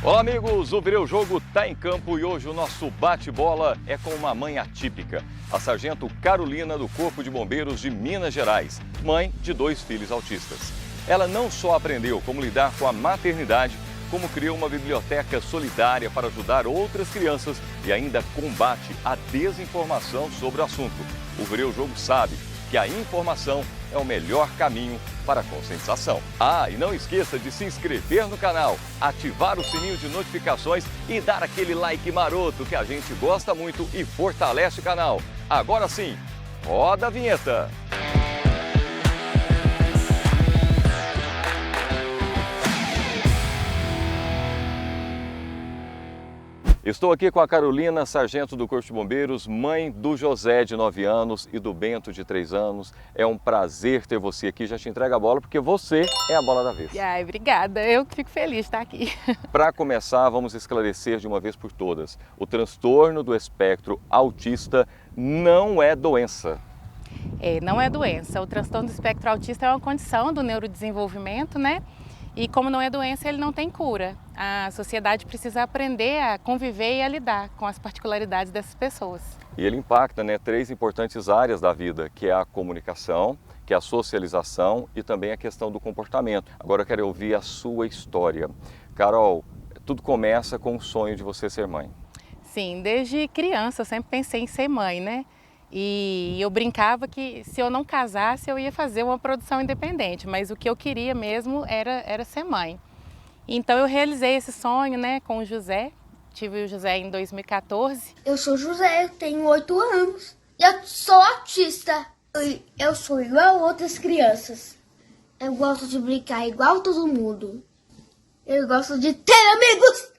Olá amigos, o Vireu Jogo está em campo e hoje o nosso bate-bola é com uma mãe atípica, a sargento Carolina do Corpo de Bombeiros de Minas Gerais, mãe de 2 filhos autistas. Ela não só aprendeu como lidar com a maternidade, como criou uma biblioteca solidária para ajudar outras crianças e ainda combate a desinformação sobre o assunto. O Vireu Jogo sabe que a informação é o melhor caminho para a conscientização. Ah, e não esqueça de se inscrever no canal, ativar o sininho de notificações e dar aquele like maroto que a gente gosta muito e fortalece o canal. Agora sim, roda a vinheta! Estou aqui com a Carolina, sargento do Corpo de Bombeiros, mãe do José, de 9 anos, e do Bento, de 3 anos. É um prazer ter você aqui. Já te entrego a bola, porque você é a bola da vez. Ai, obrigada. Eu fico feliz de estar aqui. Para começar, vamos esclarecer de uma vez por todas. O transtorno do espectro autista não é doença. Não é doença. O transtorno do espectro autista é uma condição do neurodesenvolvimento, né? E como não é doença, ele não tem cura. A sociedade precisa aprender a conviver e a lidar com as particularidades dessas pessoas. E ele impacta, 3 importantes áreas da vida, que é a comunicação, que é a socialização e também a questão do comportamento. Agora eu quero ouvir a sua história. Carol, tudo começa com o sonho de você ser mãe. Sim, desde criança eu sempre pensei em ser mãe, né? E eu brincava que se eu não casasse eu ia fazer uma produção independente, mas o que eu queria mesmo era ser mãe. Então eu realizei esse sonho, com o José. Tive o José em 2014. Eu sou José, eu tenho 8 anos. Eu sou autista. Eu sou igual a outras crianças. Eu gosto de brincar igual todo mundo. Eu gosto de ter amigos.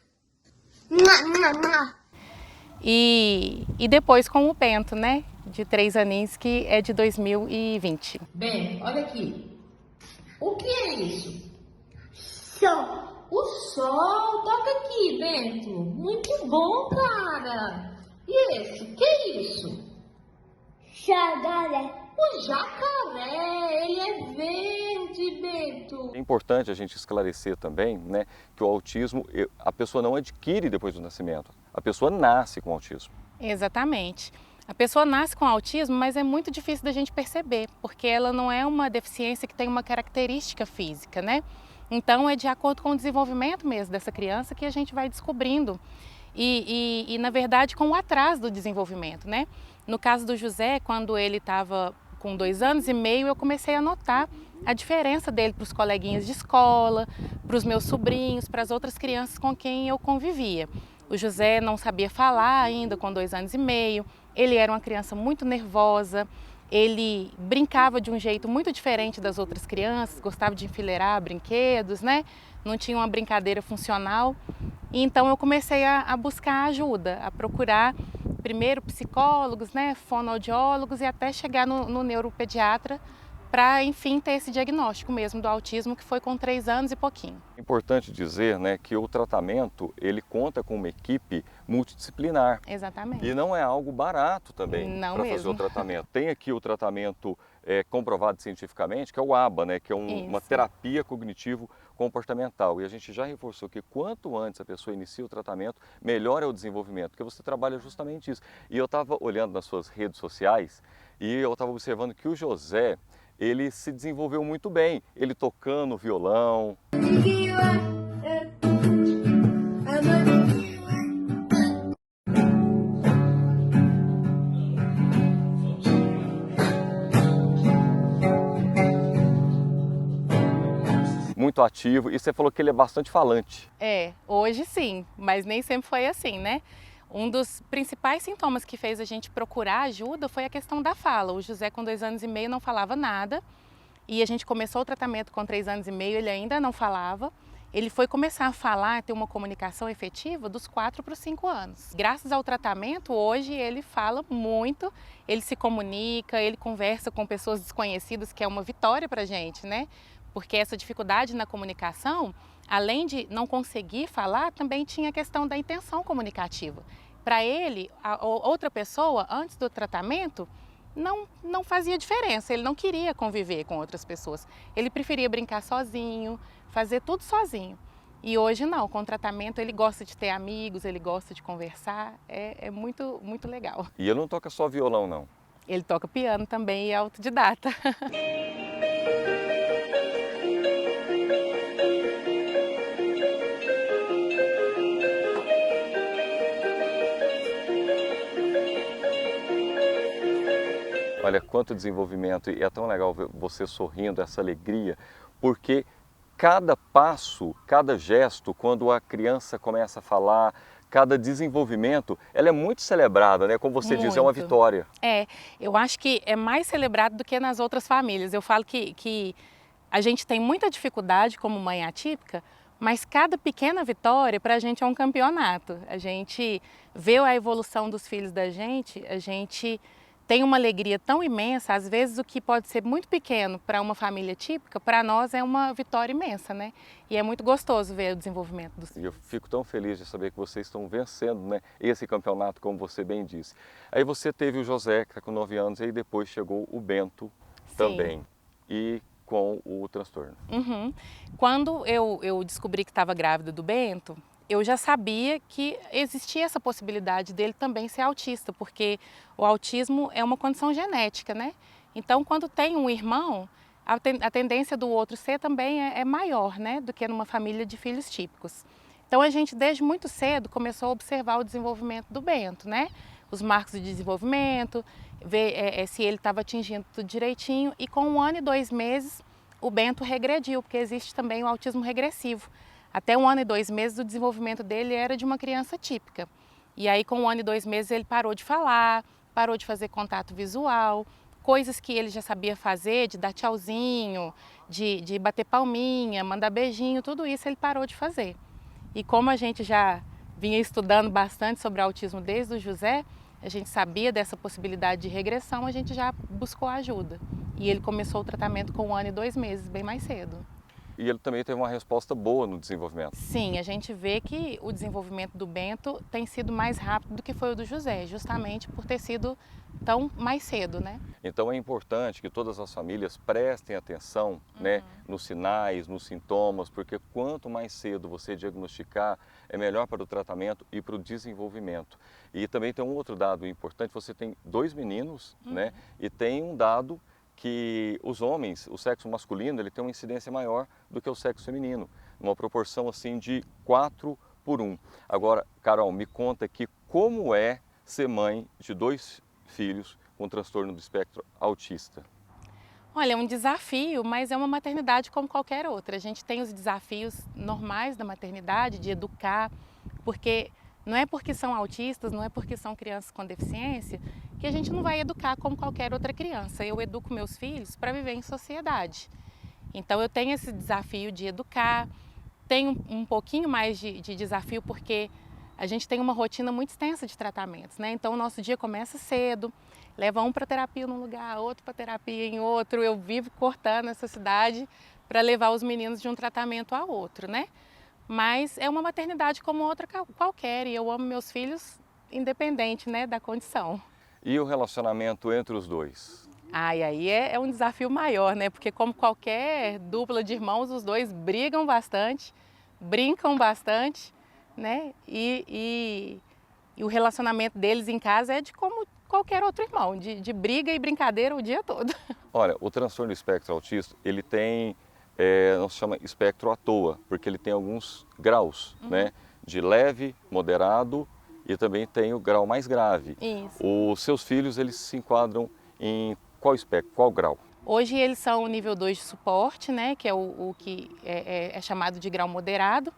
E depois com o Bento, de 3 aninhos, que é de 2020. Bem, olha aqui. O que é isso? Sol. O sol. Toca aqui, Bento. Muito bom, cara. E esse? Que é isso? Jacaré. O jacaré. Ele é verde, Bento. É importante a gente esclarecer também, que o autismo, a pessoa não adquire depois do nascimento. A pessoa nasce com autismo. Exatamente. A pessoa nasce com autismo, mas é muito difícil da gente perceber, porque ela não é uma deficiência que tem uma característica física, Então é de acordo com o desenvolvimento mesmo dessa criança que a gente vai descobrindo e na verdade com o atraso do desenvolvimento, No caso do José, quando ele estava com 2 anos e meio, eu comecei a notar a diferença dele para os coleguinhas de escola, para os meus sobrinhos, para as outras crianças com quem eu convivia. O José não sabia falar ainda com 2 anos e meio, ele era uma criança muito nervosa, ele brincava de um jeito muito diferente das outras crianças, gostava de enfileirar brinquedos, Não tinha uma brincadeira funcional. E então eu comecei a buscar ajuda, a procurar primeiro psicólogos, fonoaudiólogos e até chegar no neuropediatra para, enfim, ter esse diagnóstico mesmo do autismo, que foi com 3 anos e pouquinho. É importante dizer, que o tratamento, ele conta com uma equipe multidisciplinar. Exatamente. E não é algo barato também para fazer o tratamento. Tem aqui o tratamento comprovado cientificamente, que é o ABA, que é uma terapia cognitivo-comportamental. E a gente já reforçou que quanto antes a pessoa inicia o tratamento, melhor é o desenvolvimento, porque você trabalha justamente isso. E eu estava olhando nas suas redes sociais e eu estava observando que o José, ele se desenvolveu muito bem, ele tocando violão. Muito ativo, e você falou que ele é bastante falante. Hoje sim, mas nem sempre foi assim, Um dos principais sintomas que fez a gente procurar ajuda foi a questão da fala. O José, com 2 anos e meio, não falava nada. E a gente começou o tratamento com 3 anos e meio, ele ainda não falava. Ele foi começar a falar, ter uma comunicação efetiva dos 4 para os 5 anos. Graças ao tratamento, hoje ele fala muito, ele se comunica, ele conversa com pessoas desconhecidas, que é uma vitória para a gente, Porque essa dificuldade na comunicação, além de não conseguir falar, também tinha a questão da intenção comunicativa. Para ele, a outra pessoa, antes do tratamento, não fazia diferença, ele não queria conviver com outras pessoas. Ele preferia brincar sozinho, fazer tudo sozinho. E hoje não, com o tratamento ele gosta de ter amigos, ele gosta de conversar, é muito, muito legal. E ele não toca só violão, não? Ele toca piano também e é autodidata. Olha quanto desenvolvimento, e é tão legal ver você sorrindo, essa alegria, porque cada passo, cada gesto, quando a criança começa a falar, cada desenvolvimento, ela é muito celebrada, né? Como você diz, é uma Muito. vitória. Eu acho que é mais celebrado do que nas outras famílias. Eu falo que a gente tem muita dificuldade como mãe atípica, mas cada pequena vitória para a gente é um campeonato. A gente vê a evolução dos filhos da gente, a gente tem uma alegria tão imensa, às vezes o que pode ser muito pequeno para uma família típica, para nós é uma vitória imensa, né? E é muito gostoso ver o desenvolvimento dos E filhos. eu fico tão feliz de saber que vocês estão vencendo, né, esse campeonato, como você bem disse. Aí você teve o José, que está com 9 anos, e aí depois chegou o Bento também, e com o transtorno. Uhum. Quando eu descobri que estava grávida do Bento, eu já sabia que existia essa possibilidade dele também ser autista, porque o autismo é uma condição genética, né? Então, quando tem um irmão, a tendência do outro ser também é maior, né, do que numa família de filhos típicos. Então, a gente desde muito cedo começou a observar o desenvolvimento do Bento, né? Os marcos de desenvolvimento, ver se ele estava atingindo tudo direitinho, e com 1 ano e 2 meses o Bento regrediu, porque existe também o autismo regressivo. Até 1 ano e 2 meses o desenvolvimento dele era de uma criança típica. E aí com 1 ano e 2 meses ele parou de falar, parou de fazer contato visual, coisas que ele já sabia fazer, de dar tchauzinho, de bater palminha, mandar beijinho, tudo isso ele parou de fazer. E como a gente já vinha estudando bastante sobre autismo desde o José, a gente sabia dessa possibilidade de regressão, a gente já buscou ajuda. E ele começou o tratamento com 1 ano e 2 meses, bem mais cedo. E ele também teve uma resposta boa no desenvolvimento. Sim, a gente vê que o desenvolvimento do Bento tem sido mais rápido do que foi o do José, justamente por ter sido tão mais cedo, né? Então é importante que todas as famílias prestem atenção, né, nos sinais, nos sintomas, porque quanto mais cedo você diagnosticar, é melhor para o tratamento e para o desenvolvimento. E também tem um outro dado importante, você tem 2 meninos, né, e tem um dado que os homens, o sexo masculino, ele tem uma incidência maior do que o sexo feminino, uma proporção assim de 4:1. Agora, Carol, me conta aqui como é ser mãe de 2 filhos com transtorno do espectro autista. Olha, é um desafio, mas é uma maternidade como qualquer outra. A gente tem os desafios normais da maternidade, de educar, porque não é porque são autistas, não é porque são crianças com deficiência, que a gente não vai educar como qualquer outra criança. Eu educo meus filhos para viver em sociedade. Então eu tenho esse desafio de educar, tenho um pouquinho mais de desafio porque a gente tem uma rotina muito extensa de tratamentos, né? Então o nosso dia começa cedo, leva um para terapia num lugar, outro para terapia em outro. Eu vivo cortando essa cidade para levar os meninos de um tratamento a outro, né? Mas é uma maternidade como outra qualquer e eu amo meus filhos independente, né, da condição. E o relacionamento entre os dois? E aí é um desafio maior, né? Porque como qualquer dupla de irmãos, os dois brigam bastante, brincam bastante, né? E o relacionamento deles em casa é de como qualquer outro irmão, de briga e brincadeira o dia todo. Olha, o transtorno do espectro autista, ele tem, não se chama espectro à toa, porque ele tem alguns graus, né? De leve, moderado e também tem o grau mais grave. Isso. Os seus filhos, eles se enquadram em qual espectro, qual grau? Hoje eles são o nível 2 de suporte, né? Que é o que é chamado de grau moderado.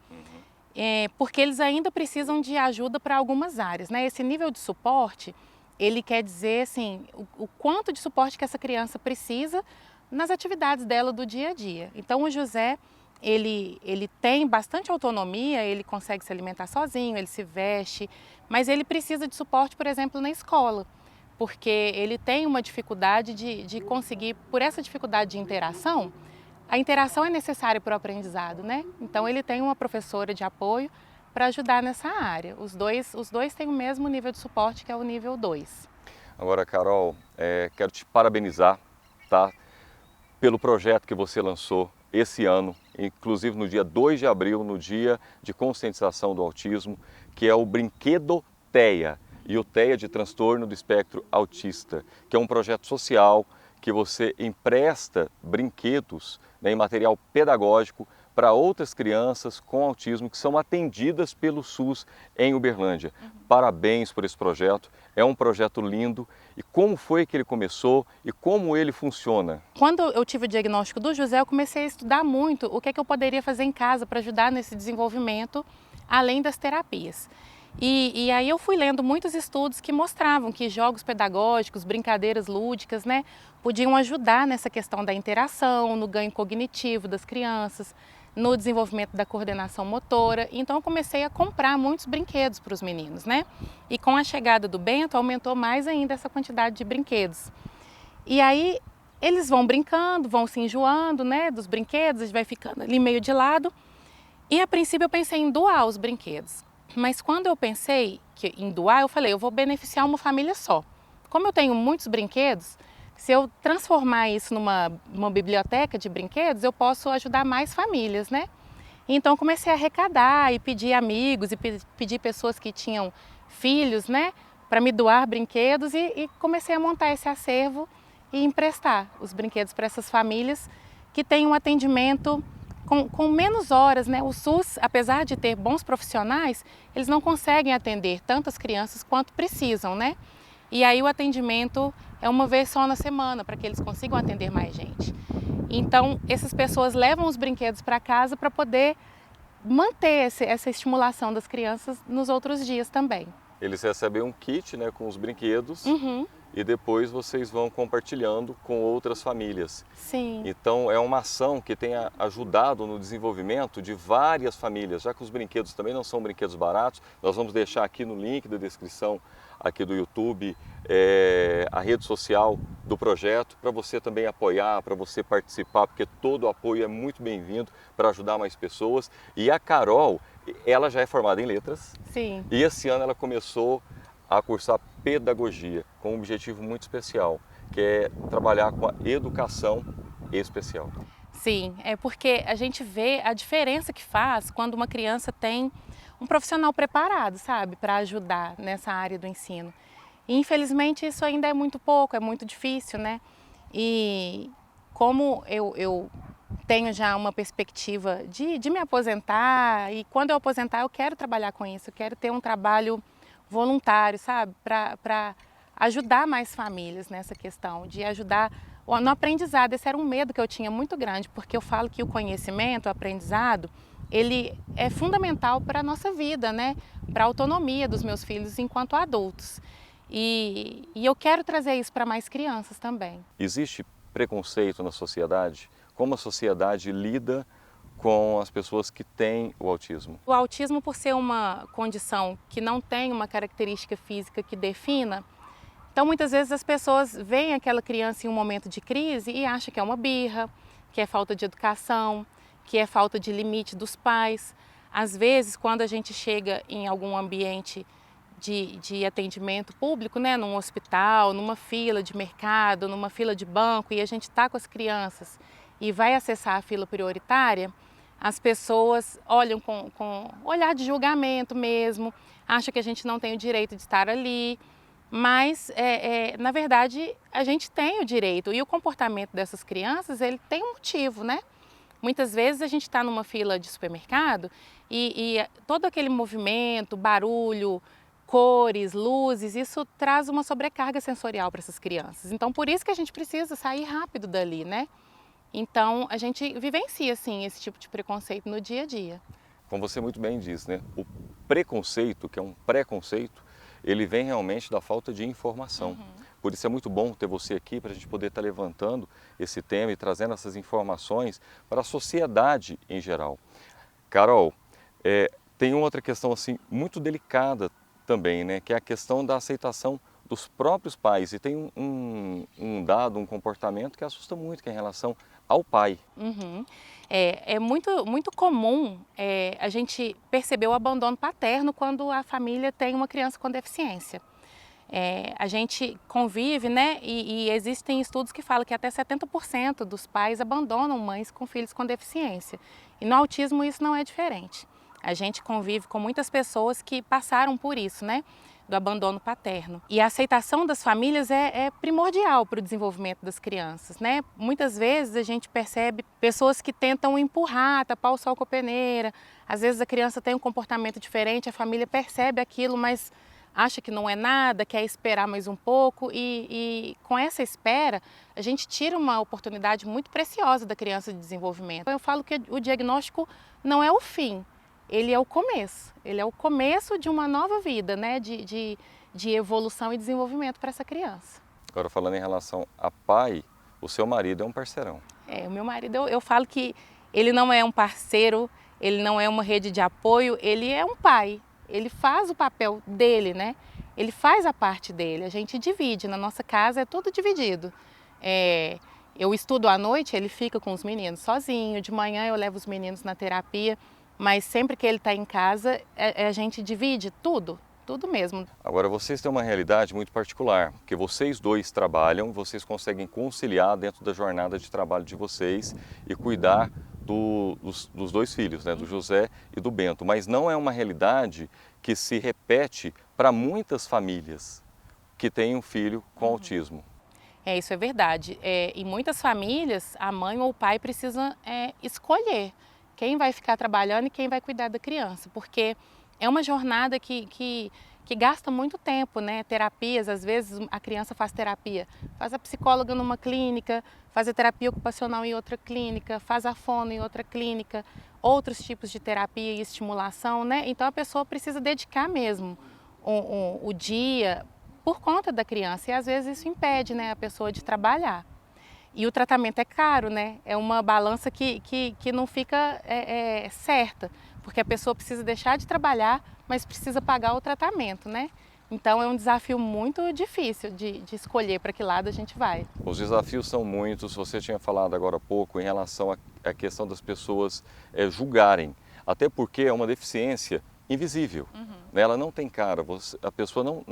Porque eles ainda precisam de ajuda para algumas áreas, né? Esse nível de suporte, ele quer dizer assim, o quanto de suporte que essa criança precisa nas atividades dela do dia a dia. Então o José, ele tem bastante autonomia, ele consegue se alimentar sozinho, ele se veste, mas ele precisa de suporte, por exemplo, na escola, porque ele tem uma dificuldade de conseguir, por essa dificuldade de interação, a interação é necessária para o aprendizado, né? Então ele tem uma professora de apoio para ajudar nessa área. Os dois têm o mesmo nível de suporte, que é o nível 2. Agora, Carol, quero te parabenizar, tá? Pelo projeto que você lançou esse ano inclusive no dia 2 de abril, no dia de conscientização do autismo, que é o Brinquedo TEA, e o TEA de transtorno do espectro autista, que é um projeto social que você empresta brinquedos, né, em material pedagógico para outras crianças com autismo que são atendidas pelo SUS em Uberlândia. Parabéns por esse projeto, é um projeto lindo. E como foi que ele começou e como ele funciona? Quando eu tive o diagnóstico do José, eu comecei a estudar muito o que é que eu poderia fazer em casa para ajudar nesse desenvolvimento, além das terapias. E aí eu fui lendo muitos estudos que mostravam que jogos pedagógicos, brincadeiras lúdicas, né, podiam ajudar nessa questão da interação, no ganho cognitivo das crianças, no desenvolvimento da coordenação motora. Então eu comecei a comprar muitos brinquedos para os meninos, né? E com a chegada do Bento aumentou mais ainda essa quantidade de brinquedos. E aí eles vão brincando, vão se enjoando, né, dos brinquedos, a gente vai ficando ali meio de lado. E a princípio eu pensei em doar os brinquedos. Mas quando eu pensei em doar, eu falei, eu vou beneficiar uma família só. Como eu tenho muitos brinquedos, se eu transformar isso numa biblioteca de brinquedos, eu posso ajudar mais famílias, né? Então comecei a arrecadar e pedir amigos e pedir pessoas que tinham filhos, né, para me doar brinquedos e comecei a montar esse acervo e emprestar os brinquedos para essas famílias que têm um atendimento com menos horas, né? O SUS, apesar de ter bons profissionais, eles não conseguem atender tantas crianças quanto precisam, né? E aí o atendimento é uma vez só na semana, para que eles consigam atender mais gente. Então, essas pessoas levam os brinquedos para casa para poder manter essa estimulação das crianças nos outros dias também. Eles recebem um kit, né, com os brinquedos. Uhum. E depois vocês vão compartilhando com outras famílias. Sim. Então é uma ação que tem ajudado no desenvolvimento de várias famílias, já que os brinquedos também não são brinquedos baratos. Nós vamos deixar aqui no link da descrição aqui do YouTube a rede social do projeto para você também apoiar, para você participar, porque todo o apoio é muito bem-vindo para ajudar mais pessoas. E a Carol, ela já é formada em letras. Sim. E esse ano ela começou a cursar pedagogia com um objetivo muito especial, que é trabalhar com a educação especial. Sim, é porque a gente vê a diferença que faz quando uma criança tem um profissional preparado, sabe, para ajudar nessa área do ensino. E, infelizmente isso ainda é muito pouco, é muito difícil, né? E como eu tenho já uma perspectiva de me aposentar, e quando eu aposentar eu quero trabalhar com isso, eu quero ter um trabalho voluntário, sabe, para ajudar mais famílias nessa questão, de ajudar no aprendizado. Esse era um medo que eu tinha muito grande, porque eu falo que o conhecimento, o aprendizado, ele é fundamental para a nossa vida, né, para a autonomia dos meus filhos enquanto adultos. E eu quero trazer isso para mais crianças também. Existe preconceito na sociedade? Como a sociedade lida com as pessoas que têm o autismo? O autismo, por ser uma condição que não tem uma característica física que defina, então muitas vezes as pessoas veem aquela criança em um momento de crise e acham que é uma birra, que é falta de educação, que é falta de limite dos pais. Às vezes, quando a gente chega em algum ambiente de atendimento público, né, num hospital, numa fila de mercado, numa fila de banco, e a gente está com as crianças e vai acessar a fila prioritária, as pessoas olham com olhar de julgamento mesmo, acham que a gente não tem o direito de estar ali, mas na verdade a gente tem o direito, e o comportamento dessas crianças, ele tem um motivo, né? Muitas vezes a gente está numa fila de supermercado e todo aquele movimento, barulho, cores, luzes, isso traz uma sobrecarga sensorial para essas crianças. Então por isso que a gente precisa sair rápido dali, né? Então, a gente vivencia, sim, esse tipo de preconceito no dia a dia. Como você muito bem diz, né? O preconceito, que é um preconceito, ele vem realmente da falta de informação. Por isso é muito bom ter você aqui para a gente poder estar levantando esse tema e trazendo essas informações para a sociedade em geral. Carol, tem outra questão assim muito delicada também, né? Que é a questão da aceitação dos próprios pais. E tem um dado, um comportamento que assusta muito, que é em relação ao pai. É muito comum a gente perceber o abandono paterno quando a família tem uma criança com deficiência. A gente convive, né, e existem estudos que falam que até 70% dos pais abandonam mães com filhos com deficiência. E no autismo isso não é diferente. A gente convive com muitas pessoas que passaram por isso, né? Do abandono paterno. E a aceitação das famílias é primordial para o desenvolvimento das crianças, né? Muitas vezes a gente percebe pessoas que tentam empurrar, tapar o sol com a peneira. Às vezes a criança tem um comportamento diferente, a família percebe aquilo, mas acha que não é nada, quer esperar mais um pouco e com essa espera a gente tira uma oportunidade muito preciosa da criança de desenvolvimento. Eu falo que o diagnóstico não é o fim, ele é o começo de uma nova vida, né? de evolução e desenvolvimento para essa criança. Agora, falando em relação a pai, o seu marido é um parceirão. O meu marido, eu falo que ele não é um parceiro, ele não é uma rede de apoio, ele é um pai. Ele faz o papel dele, né? Ele faz a parte dele, a gente divide, na nossa casa é tudo dividido. Eu estudo à noite, ele fica com os meninos sozinho, de manhã eu levo os meninos na terapia, mas sempre que ele está em casa, a gente divide tudo mesmo. Agora, vocês têm uma realidade muito particular, porque vocês dois trabalham, vocês conseguem conciliar dentro da jornada de trabalho de vocês e cuidar dos dois filhos, né, do José e do Bento, mas não é uma realidade que se repete para muitas famílias que têm um filho com autismo. Isso é verdade. Em muitas famílias, a mãe ou o pai precisam escolher quem vai ficar trabalhando e quem vai cuidar da criança, porque é uma jornada que gasta muito tempo, né? Terapias, às vezes a criança faz terapia, faz a psicóloga numa clínica, faz a terapia ocupacional em outra clínica, faz a fono em outra clínica, outros tipos de terapia e estimulação, né? Então a pessoa precisa dedicar mesmo o dia por conta da criança e às vezes isso impede, né, a pessoa de trabalhar. E o tratamento é caro, né? É uma balança que não fica certa, porque a pessoa precisa deixar de trabalhar, mas precisa pagar o tratamento, né? Então é um desafio muito difícil de escolher para que lado a gente vai. Os desafios são muitos, você tinha falado agora há pouco em relação à questão das pessoas julgarem, até porque é uma deficiência invisível, né? Ela não tem cara, a pessoa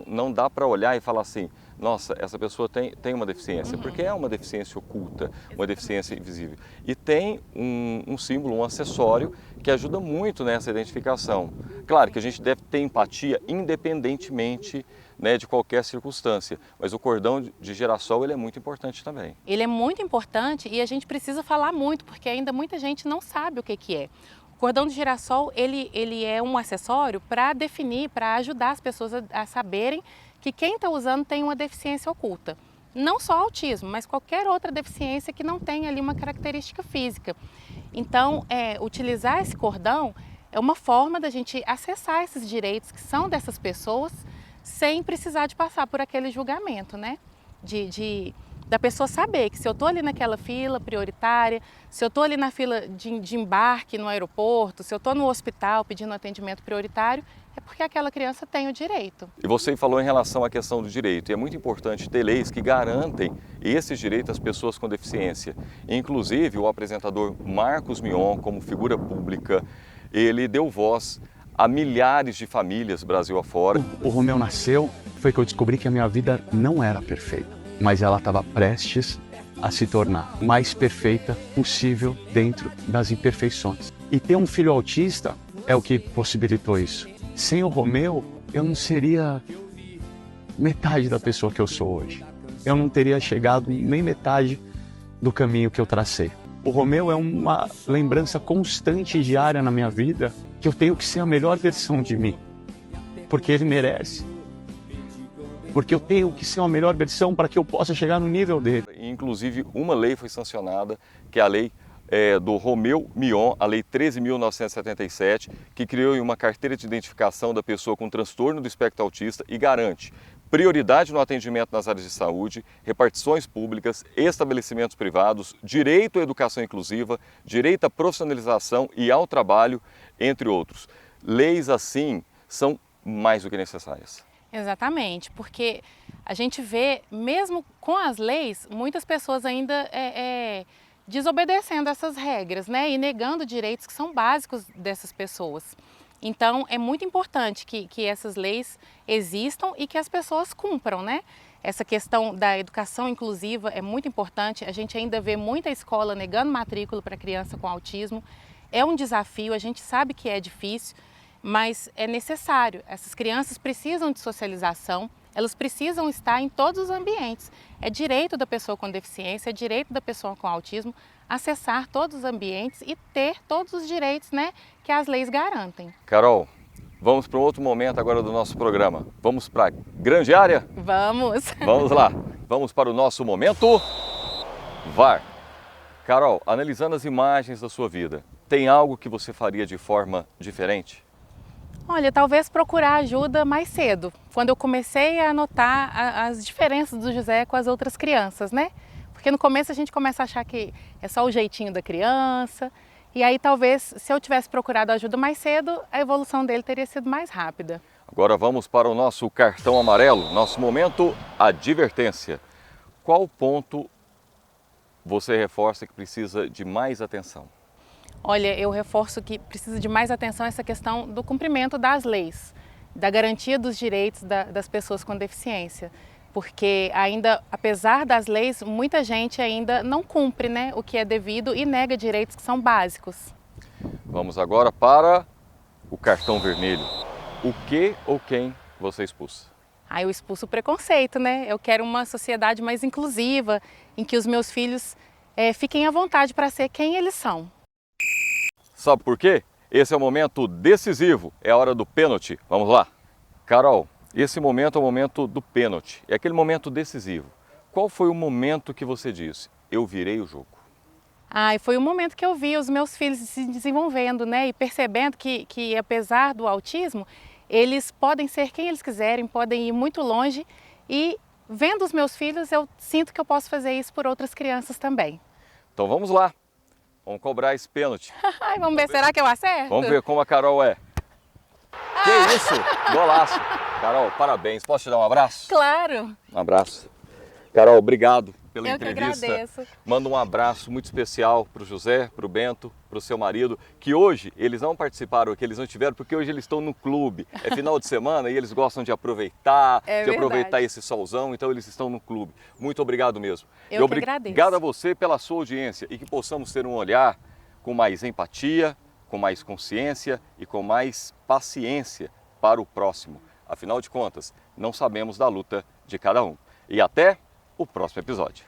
não dá para olhar e falar assim, nossa, essa pessoa tem uma deficiência, porque é uma deficiência oculta, uma deficiência invisível. E tem um símbolo, um acessório que ajuda muito nessa identificação. Claro que a gente deve ter empatia independentemente, né, de qualquer circunstância, mas o cordão de girassol ele é muito importante também. Ele é muito importante e a gente precisa falar muito, porque ainda muita gente não sabe o que é. O cordão de girassol ele é um acessório para definir, para ajudar as pessoas a saberem que quem está usando tem uma deficiência oculta. Não só autismo, mas qualquer outra deficiência que não tenha ali uma característica física. Então, utilizar esse cordão é uma forma da gente acessar esses direitos que são dessas pessoas sem precisar de passar por aquele julgamento, né? Da pessoa saber que se eu estou ali naquela fila prioritária, se eu estou ali na fila de embarque no aeroporto, se eu estou no hospital pedindo atendimento prioritário, é porque aquela criança tem o direito. E você falou em relação à questão do direito, e é muito importante ter leis que garantem esses direitos às pessoas com deficiência. Inclusive, o apresentador Marcos Mion, como figura pública, ele deu voz a milhares de famílias Brasil afora. O Romeu nasceu, foi que eu descobri que a minha vida não era perfeita, mas ela estava prestes a se tornar mais perfeita possível dentro das imperfeições. E ter um filho autista é o que possibilitou isso. Sem o Romeu, eu não seria metade da pessoa que eu sou hoje. Eu não teria chegado nem metade do caminho que eu tracei. O Romeu é uma lembrança constante e diária na minha vida que eu tenho que ser a melhor versão de mim, porque ele merece. Porque eu tenho que ser uma melhor versão para que eu possa chegar no nível dele. Inclusive, uma lei foi sancionada, que é a lei do Romeu Mion, a Lei 13.977, que criou uma carteira de identificação da pessoa com transtorno do espectro autista e garante prioridade no atendimento nas áreas de saúde, repartições públicas, estabelecimentos privados, direito à educação inclusiva, direito à profissionalização e ao trabalho, entre outros. Leis assim são mais do que necessárias. Exatamente, porque a gente vê, mesmo com as leis, muitas pessoas ainda desobedecendo essas regras, né? E negando direitos que são básicos dessas pessoas. Então, é muito importante que essas leis existam e que as pessoas cumpram, né? Essa questão da educação inclusiva é muito importante. A gente ainda vê muita escola negando matrícula para criança com autismo. É um desafio, a gente sabe que é difícil, mas é necessário. Essas crianças precisam de socialização, elas precisam estar em todos os ambientes. É direito da pessoa com deficiência, é direito da pessoa com autismo acessar todos os ambientes e ter todos os direitos, né, que as leis garantem. Carol, vamos para um outro momento agora do nosso programa. Vamos para a grande área? Vamos! Vamos lá, vamos para o nosso momento VAR. Carol, analisando as imagens da sua vida, tem algo que você faria de forma diferente? Olha, talvez procurar ajuda mais cedo, quando eu comecei a notar as diferenças do José com as outras crianças, né? Porque no começo a gente começa a achar que é só o jeitinho da criança, e aí talvez se eu tivesse procurado ajuda mais cedo, a evolução dele teria sido mais rápida. Agora vamos para o nosso cartão amarelo, nosso momento advertência. Qual ponto você reforça que precisa de mais atenção? Olha, eu reforço que precisa de mais atenção essa questão do cumprimento das leis, da garantia dos direitos das pessoas com deficiência, porque ainda, apesar das leis, muita gente ainda não cumpre, né, o que é devido e nega direitos que são básicos. Vamos agora para o cartão vermelho. O que ou quem você expulsa? Eu expulso o preconceito, né? Eu quero uma sociedade mais inclusiva, em que os meus filhos fiquem à vontade para ser quem eles são. Sabe por quê? Esse é o momento decisivo, é a hora do pênalti. Vamos lá. Carol, esse momento é o momento do pênalti, é aquele momento decisivo. Qual foi o momento que você disse, eu virei o jogo? Foi o momento que eu vi os meus filhos se desenvolvendo, né? E percebendo que apesar do autismo, eles podem ser quem eles quiserem, podem ir muito longe. E vendo os meus filhos, eu sinto que eu posso fazer isso por outras crianças também. Então vamos lá, vamos cobrar esse pênalti. Vamos ver, será que eu acerto? Vamos ver como a Carol é. Que isso, golaço. Carol, parabéns. Posso te dar um abraço? Claro! Um abraço. Carol, obrigado pela Eu que entrevista. agradeço. Manda um abraço muito especial para o José, para o Bento, para o seu marido, que hoje eles não participaram aqui, eles não tiveram, porque hoje eles estão no clube. É final de semana e eles gostam de aproveitar, aproveitar esse solzão, então eles estão no clube. Muito obrigado mesmo. Eu que agradeço. Obrigado a você pela sua audiência e que possamos ter um olhar com mais empatia, com mais consciência e com mais paciência para o próximo. Afinal de contas, não sabemos da luta de cada um. E até o próximo episódio.